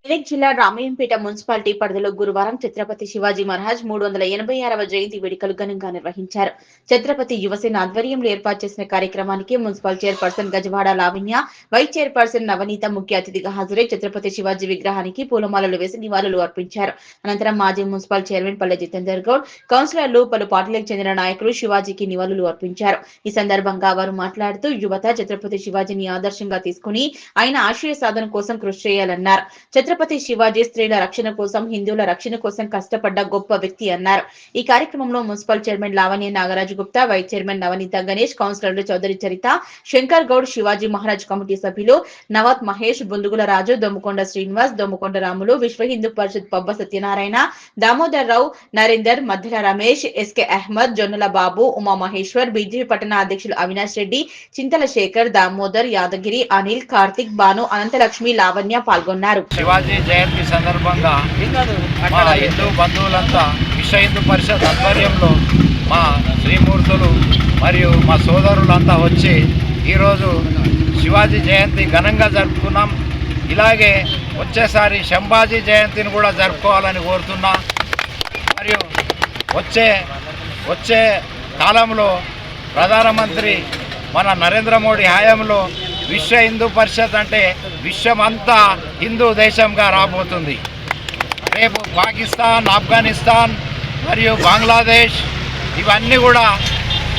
మెదక్ జిల్లా రామయ్యంపేట మున్సిపాలిటీ పరిధిలో గురువారం ఛత్రపతి శివాజీ మహారాజ్ 386వ జయంతి వేడుకలు ఘనంగా నిర్వహించారు. ఛత్రపతి యువసేన ఆధ్వర్యంలో ఏర్పాటు చేసిన కార్యక్రమానికి municipal chairperson Gajawada Lavanya, vice chairperson Navaneetha ముఖ్య అతిథిగా హాజరై ఛత్రపతి శివాజీ విగ్రహానికి పూలమాలలు వేసి నివాళులు అర్పించారు. అనంతరం మాజీ మున్సిపల్ చైర్మన్ పల్లె జితేందర్ గౌడ్, కౌన్సిలర్లు, పలు పార్టీలకు చెందిన నాయకులు శివాజీకి నివాళులు అర్పించారు. ఈ సందర్భంగా వారు మాట్లాడుతూ యువత ఛత్రపతి శివాజీని ఆదర్శంగా తీసుకుని ఆయన ఆశయ సాధన కోసం కృషి చేయాలన్నారు. ఛత్రపతి శివాజీ స్త్రీల రక్షణ కోసం, హిందువుల రక్షణ కోసం కష్టపడ్డ గొప్ప వ్యక్తి అన్నారు. ఈ కార్యక్రమంలో municipal chairman Lavanya Nagaraju Gupta, vice chairman Navaneetha Ganesh, కౌన్సిలర్లు చౌదరి చరిత, శంకర్ గౌడ్, శివాజీ మహారాజ్ కమిటీ సభ్యులు నవాత్ మహేష్, బుందుగుల రాజు, దొమ్మకొండ శ్రీనివాస్, దొమ్మకొండ రాములు, విశ్వ హిందూ పరిషత్ పబ్బ సత్యనారాయణ, దామోదర్ రావు, నరేందర్, మద్దెల రమేష్, ఎస్కే అహ్మద్, జొన్నల బాబు, ఉమా మహేశ్వర్, బీజేపీ పట్టణ అధ్యక్షులు అవినాష్ రెడ్డి, చింతల శేఖర్, దామోదర్, యాదగిరి, అనిల్, కార్తిక్, బాను, అనంతలక్ష్మి, లావణ్య పాల్గొన్నారు. శివాజీ జయంతి సందర్భంగా మా హిందూ బంధువులంతా విశ్వ హిందూ పరిషత్ ఆధ్వర్యంలో మా శ్రీమూర్తులు మరియు మా సోదరులంతా వచ్చి ఈరోజు శివాజీ జయంతి ఘనంగా జరుపుకున్నాం. ఇలాగే వచ్చేసారి శంభాజీ జయంతిని కూడా జరుపుకోవాలని కోరుతున్నా. మరియు వచ్చే కాలంలో ప్రధానమంత్రి మన నరేంద్ర మోడీ హయాంలో విశ్వ హిందూ పరిషత్ అంటే విశ్వమంతా హిందూ దేశంగా రాబోతుంది. రేపు పాకిస్తాన్, ఆఫ్ఘనిస్తాన్ మరియు బంగ్లాదేశ్ ఇవన్నీ కూడా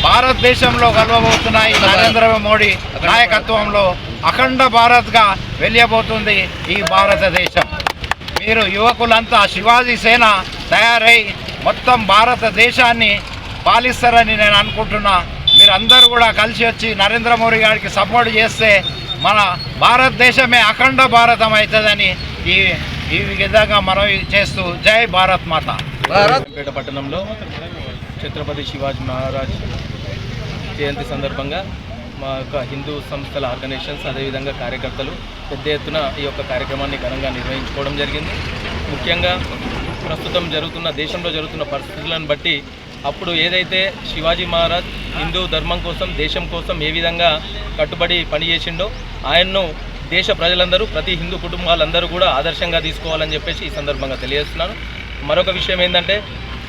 భారతదేశంలో కలవబోతున్నాయి. నరేంద్ర మోడీ నాయకత్వంలో అఖండ భారత్గా వెళ్ళబోతుంది ఈ భారతదేశం. మీరు యువకులంతా శివాజీ సేన తయారై మొత్తం భారతదేశాన్ని పాలిస్తారని నేను అనుకుంటున్నా. మీరందరూ కూడా కలిసి వచ్చి నరేంద్ర మోడీ గారికి సపోర్ట్ చేస్తే మన భారతదేశమే అఖండ భారతం అవుతుందని ఈ విధంగా మనం చేస్తూ జై భారత్ మాత. రామయ్యంపేట పట్టణంలో ఛత్రపతి శివాజీ మహారాజ్ జయంతి సందర్భంగా మా యొక్క హిందూ సంస్థల ఆర్గనైజేషన్స్ అదేవిధంగా కార్యకర్తలు పెద్ద ఎత్తున ఈ యొక్క కార్యక్రమాన్ని ఘనంగా నిర్వహించుకోవడం జరిగింది. ముఖ్యంగా ప్రస్తుతం దేశంలో జరుగుతున్న పరిస్థితులను బట్టి అప్పుడు ఏదైతే శివాజీ మహారాజ్ హిందూ ధర్మం కోసం, దేశం కోసం ఏ విధంగా కట్టుబడి పనిచేసిండో ఆయన్ను దేశ ప్రజలందరూ, ప్రతి హిందూ కుటుంబాలందరూ కూడా ఆదర్శంగా తీసుకోవాలని చెప్పేసి ఈ సందర్భంగా తెలియజేస్తున్నాను. మరొక విషయం ఏంటంటే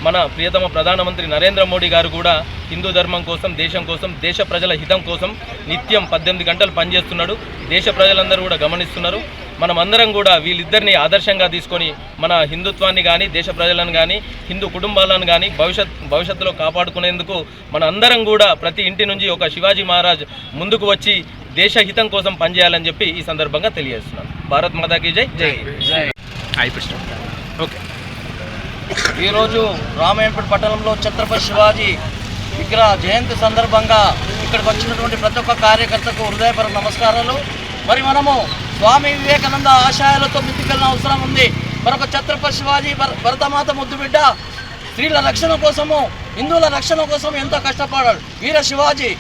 మన ప్రియతమ ప్రధానమంత్రి నరేంద్ర మోడీ గారు కూడా హిందూ ధర్మం కోసం, దేశం కోసం, దేశ ప్రజల హితం కోసం నిత్యం 18 గంటలు పనిచేస్తున్నాడు. దేశ ప్రజలందరూ కూడా గమనిస్తున్నారు. మనమందరం కూడా వీళ్ళిద్దరిని ఆదర్శంగా తీసుకొని మన హిందుత్వాన్ని కానీ, దేశ ప్రజలను కానీ, హిందూ కుటుంబాలను కానీ భవిష్యత్తులో కాపాడుకునేందుకు మన అందరం కూడా ప్రతి ఇంటి నుంచి ఒక శివాజీ మహారాజ్ ముందుకు వచ్చి దేశ హితం కోసం పనిచేయాలని చెప్పి ఈ సందర్భంగా తెలియజేస్తున్నాను. భారత్ మాతాకి జై. జై. ఓకే. ఈరోజు రామయ్యంపేట పట్టణంలో ఛత్రపతి శివాజీ విగ్రహ జయంతి సందర్భంగా ఇక్కడికి వచ్చినటువంటి ప్రతి ఒక్క కార్యకర్తకు హృదయపూర్వక నమస్కారాలు. మరి మనము స్వామి వివేకానంద ఆశయాలతో ముందుకెళ్ళిన అవసరం ఉంది. మరొక ఛత్రపతి శివాజీ భరతమాత ముద్దుబిడ్డ స్త్రీల రక్షణ కోసము, హిందువుల రక్షణ కోసం ఎంతో కష్టపడాడు వీర శివాజీ.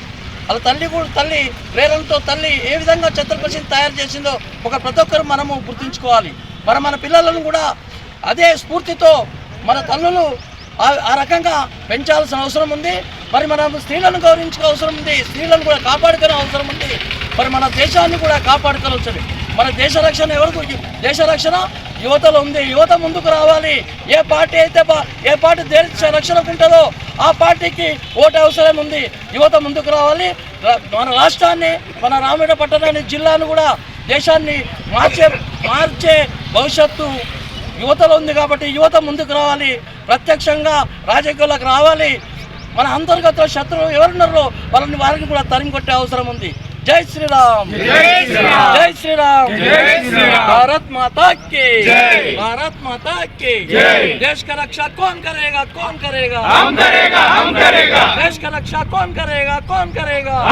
వాళ్ళ తల్లి ప్రేరణతో తల్లి ఏ విధంగా ఛత్రపతిని తయారు చేసిందో ప్రతి ఒక్కరు మనము గుర్తుంచుకోవాలి. మన పిల్లలను కూడా అదే స్ఫూర్తితో మన తల్లులు ఆ రకంగా పెంచాల్సిన అవసరం ఉంది. మరి మనం స్త్రీలను గౌరవించుకో అవసరం ఉంది. స్త్రీలను కూడా కాపాడుకునే అవసరం ఉంది. మరి మన దేశాన్ని కూడా కాపాడుకోవచ్చు. మన దేశ రక్షణ దేశ రక్షణ యువతలో ఉంది. యువత ముందుకు రావాలి. ఏ పార్టీ దేశ రక్షణకు ఉంటుందో ఆ పార్టీకి ఓటు అవసరం ఉంది. యువత ముందుకు రావాలి. మన రాష్ట్రాన్ని, మన రామయ్యంపేట పట్టణాన్ని, జిల్లాను కూడా దేశాన్ని మార్చే భవిష్యత్తు యువతలో ఉంది. కాబట్టి యువత ముందుకు రావాలి. ప్రత్యక్షంగా రాజకీయాలకు రావాలి. మన అంతర్గత శత్రువు ఎవరున్నారో వారిని కూడా తరిమి కొట్టే అవసరం ఉంది. జై శ్రీరామ్. జై శ్రీరామ్. భారత్ మాతా की भारत माता की देश का रक्षा कौन करेगा? हम करेगा. देश का रक्षा कौन करेगा? हम करेगा.